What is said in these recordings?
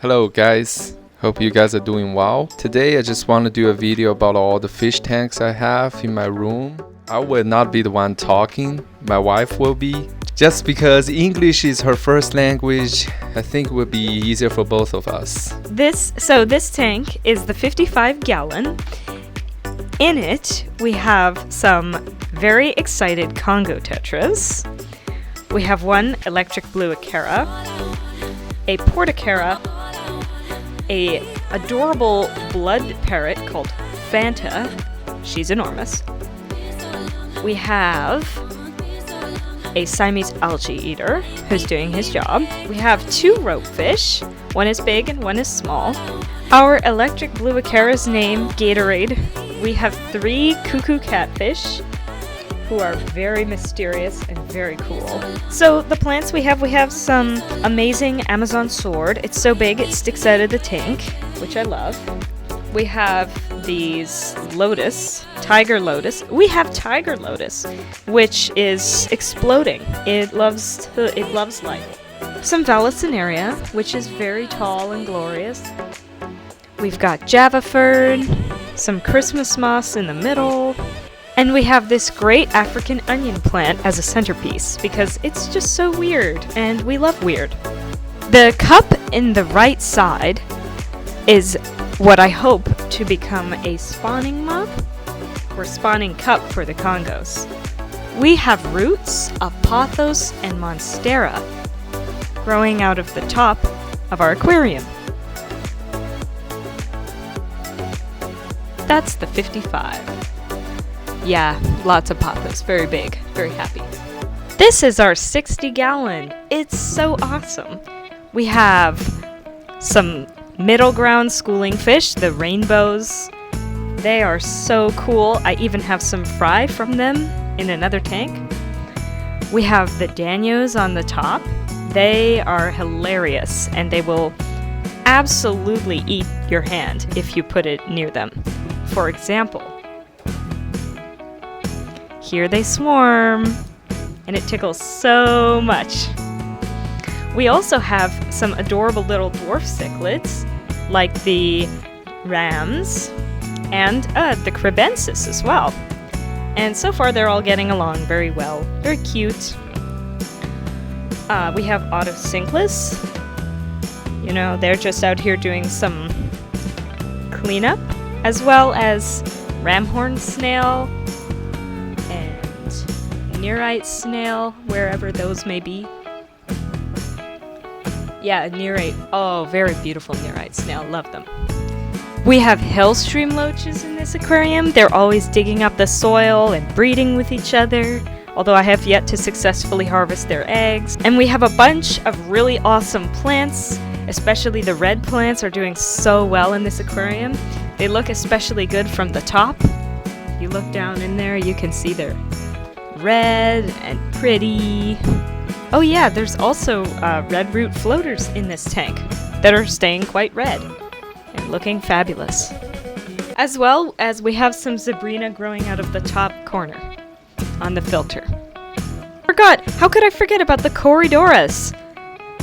Hello guys, hope you guys are doing well. Today I just want to do a video about all the fish tanks I have in my room. I will not be the one talking, my wife will be. Just because English is her first language, I think it would be easier for both of us. This tank is the 55-gallon. In it, we have some very excited Congo tetras. We have one electric blue Acara, a portacara, a adorable blood parrot called Fanta. She's enormous. We have a Siamese algae eater who's doing his job. We have two rope fish. One is big and one is small. Our electric blue Acara's name, Gatorade. We have three cuckoo catfish who are very mysterious and very cool. So the plants we have some amazing Amazon sword. It's so big it sticks out of the tank, which I love. We have these lotus, tiger lotus. We have tiger lotus, which is exploding. It loves light. Some Vallisneria, which is very tall and glorious. We've got Java fern, some Christmas moss in the middle, and we have this great African onion plant as a centerpiece because it's just so weird, and we love weird. The cup in the right side is what I hope to become a spawning mug or spawning cup for the Congos. We have roots of pothos and monstera growing out of the top of our aquarium. That's the 55. Yeah, lots of pothos, very big, very happy. This is our 60-gallon. It's so awesome. We have some middle ground schooling fish, the rainbows. They are so cool. I even have some fry from them in another tank. We have the Danios on the top. They are hilarious and they will absolutely eat your hand if you put it near them. For example, here they swarm, and it tickles so much. We also have some adorable little dwarf cichlids, like the rams and the crebensis as well. And so far they're all getting along very well. Very cute. We have Autosynclus. You know, they're just out here doing some cleanup, as well as ramhorn snail and nearite snail, wherever those may be. Yeah, nearite. Oh, very beautiful nearite snail. Love them. We have hellstream loaches in this aquarium. They're always digging up the soil and breeding with each other, although I have yet to successfully harvest their eggs. And we have a bunch of really awesome plants, especially the red plants are doing so well in this aquarium. They look especially good from the top. If you look down in there, you can see they're red and pretty. Oh yeah, there's also red root floaters in this tank that are staying quite red and looking fabulous. As well as we have some Zebrina growing out of the top corner on the filter. Forgot! How could I forget about the Corydoras?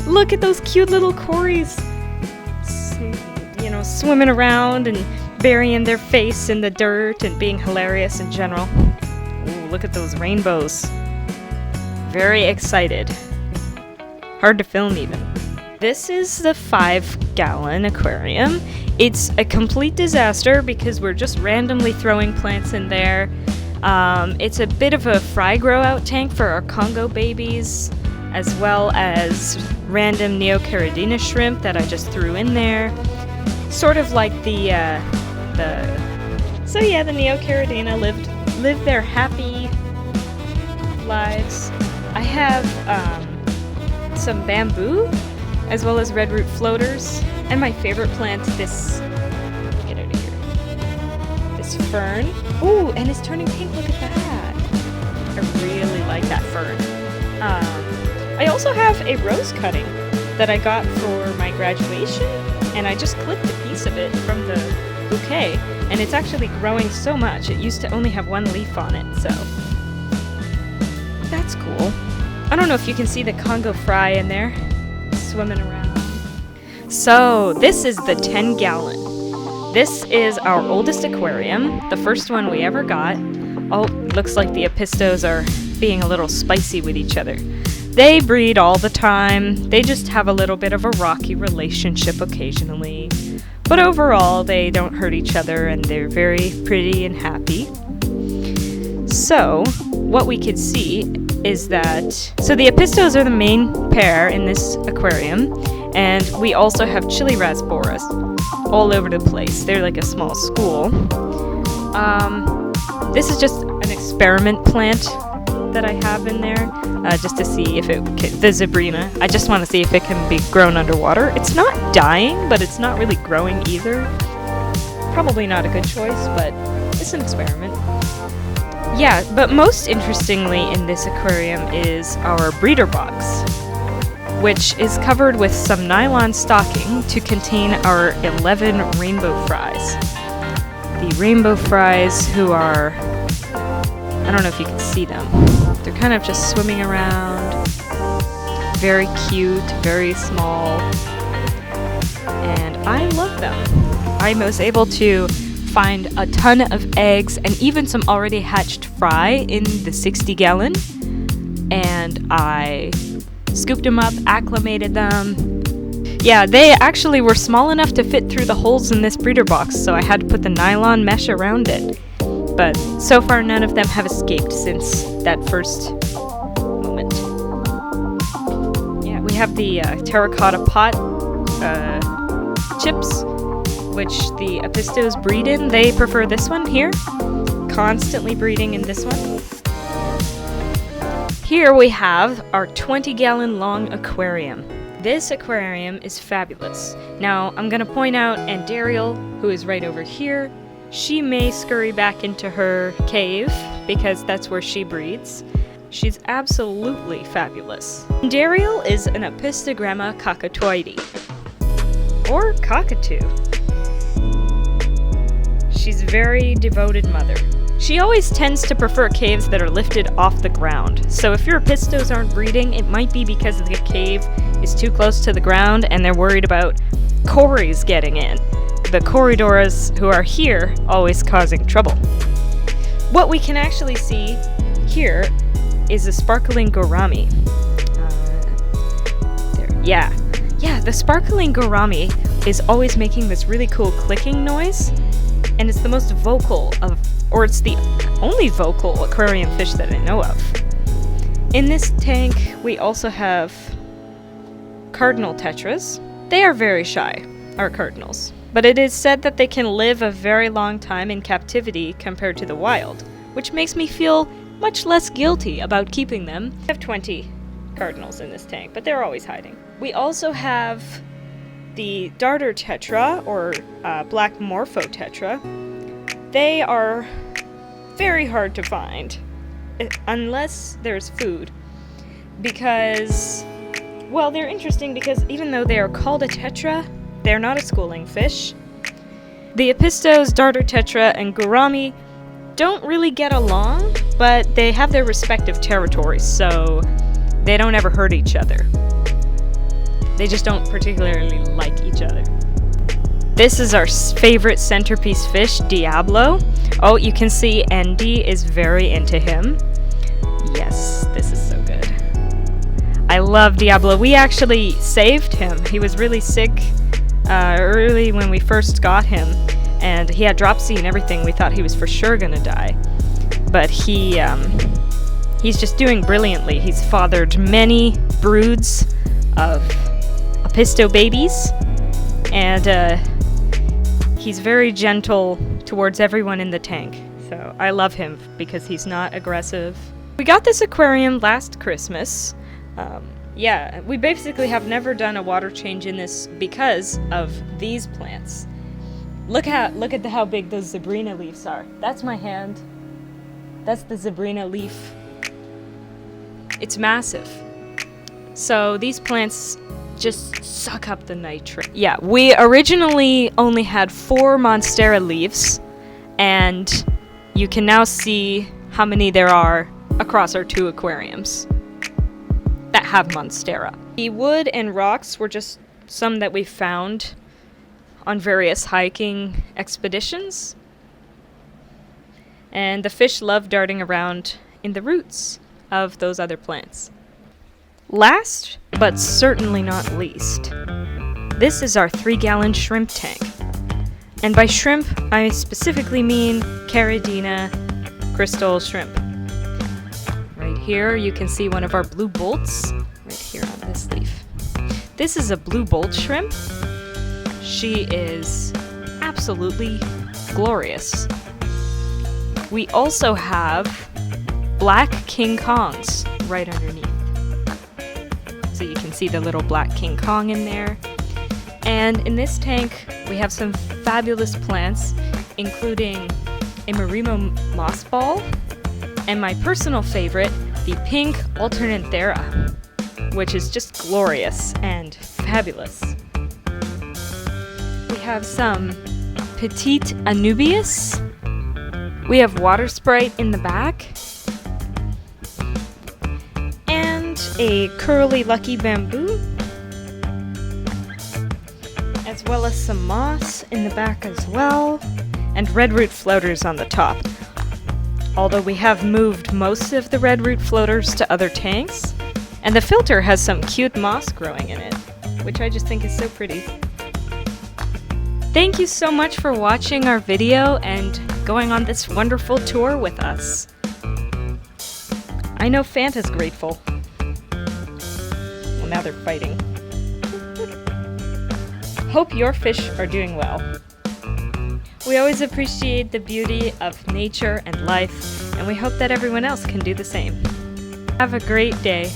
Look at those cute little cories, you know, swimming around and burying their face in the dirt and being hilarious in general. Ooh, look at those rainbows. Very excited. Hard to film even. This is the 5-gallon aquarium. It's a complete disaster because we're just randomly throwing plants in there. It's a bit of a fry grow out tank for our Congo babies, as well as random Neocaridina shrimp that I just threw in there. Sort of like the Neocaridina lived their happy lives. I have some bamboo, as well as red root floaters, and my favorite plant, this, get out of here, this fern. Ooh, and it's turning pink, look at that. I really like that fern. I also have a rose cutting that I got for my graduation, and I just clipped a piece of it from the bouquet, and it's actually growing so much. It used to only have one leaf on it, so that's cool. I don't know if you can see the Congo fry in there, swimming around. So this is the 10-gallon. This is our oldest aquarium, the first one we ever got. Oh, looks like the Apistos are being a little spicy with each other. They breed all the time. They just have a little bit of a rocky relationship occasionally. But overall, they don't hurt each other and they're very pretty and happy. So, what we could see is that... So the Apistos are the main pair in this aquarium. And we also have chili rasboras all over the place. They're like a small school. This is just an experiment plant that I have in there, just to see if it can, the Zebrina. I just want to see if it can be grown underwater. It's not dying, but it's not really growing either. Probably not a good choice, but it's an experiment. Yeah, but most interestingly in this aquarium is our breeder box, which is covered with some nylon stocking to contain our 11 rainbow fries. The rainbow fries, who are, I don't know if you can see them, they're kind of just swimming around, very cute, very small, and I love them. I was able to find a ton of eggs and even some already hatched fry in the 60-gallon, and I scooped them up, acclimated them. Yeah, they actually were small enough to fit through the holes in this breeder box, so I had to put the nylon mesh around it. But so far none of them have escaped since that first moment. Yeah, we have the terracotta pot chips, which the Apistos breed in. They prefer this one here, constantly breeding in this one. Here we have our 20-gallon long aquarium. This aquarium is fabulous. Now, I'm going to point out Aunt Dariel, who is right over here. She may scurry back into her cave, because that's where she breeds. She's absolutely fabulous. Dariel is an Apistogramma cockatoide, or cockatoo. She's a very devoted mother. She always tends to prefer caves that are lifted off the ground. So if your Apistos aren't breeding, it might be because the cave is too close to the ground and they're worried about Cories getting in. The Corydoras who are here always causing trouble. What we can actually see here is a sparkling gourami. The sparkling gourami is always making this really cool clicking noise, and it's the most vocal of, or it's the only vocal aquarium fish that I know of. In this tank, we also have cardinal tetras. They are very shy, our cardinals, but it is said that they can live a very long time in captivity compared to the wild, which makes me feel much less guilty about keeping them. I have 20 cardinals in this tank, but they're always hiding. We also have the darter tetra, or black morpho tetra. They are very hard to find, unless there's food, because, well, they're interesting because even though they are called a tetra, they're not a schooling fish. The Apistos, darter tetra, and gourami don't really get along, but they have their respective territories, so they don't ever hurt each other. They just don't particularly like each other. This is our favorite centerpiece fish, Diablo. Oh, you can see Andy is very into him. Yes, this is so good. I love Diablo. We actually saved him. He was really sick early when we first got him, and he had dropsy and everything. We thought he was for sure gonna die. But he's just doing brilliantly. He's fathered many broods of Apisto babies, and he's very gentle towards everyone in the tank. So I love him because he's not aggressive. We got this aquarium last Christmas. We basically have never done a water change in this because of these plants. Look at how big those Zebrina leaves are. That's my hand. That's the Zebrina leaf. It's massive. So these plants just suck up the nitrate. Yeah, we originally only had 4 Monstera leaves, and you can now see how many there are across our 2 aquariums that have Monstera. The wood and rocks were just some that we found on various hiking expeditions. And the fish love darting around in the roots of those other plants. Last, but certainly not least, this is our 3-gallon shrimp tank. And by shrimp, I specifically mean Caridina crystal shrimp. Right here, you can see one of our blue bolts, right here on this leaf. This is a blue bolt shrimp. She is absolutely glorious. We also have black King Kongs right underneath. So you can see the little black King Kong in there. And in this tank, we have some fabulous plants, including a Marimo moss ball, and my personal favorite, the pink alternanthera, which is just glorious and fabulous. We have some petite anubias. We have water sprite in the back, and a curly lucky bamboo, as well as some moss in the back as well, and red root floaters on the top. Although we have moved most of the red root floaters to other tanks, and the filter has some cute moss growing in it, which I just think is so pretty. Thank you so much for watching our video and going on this wonderful tour with us. I know Fanta's grateful. Well, now they're fighting. Hope your fish are doing well. We always appreciate the beauty of nature and life, and we hope that everyone else can do the same. Have a great day.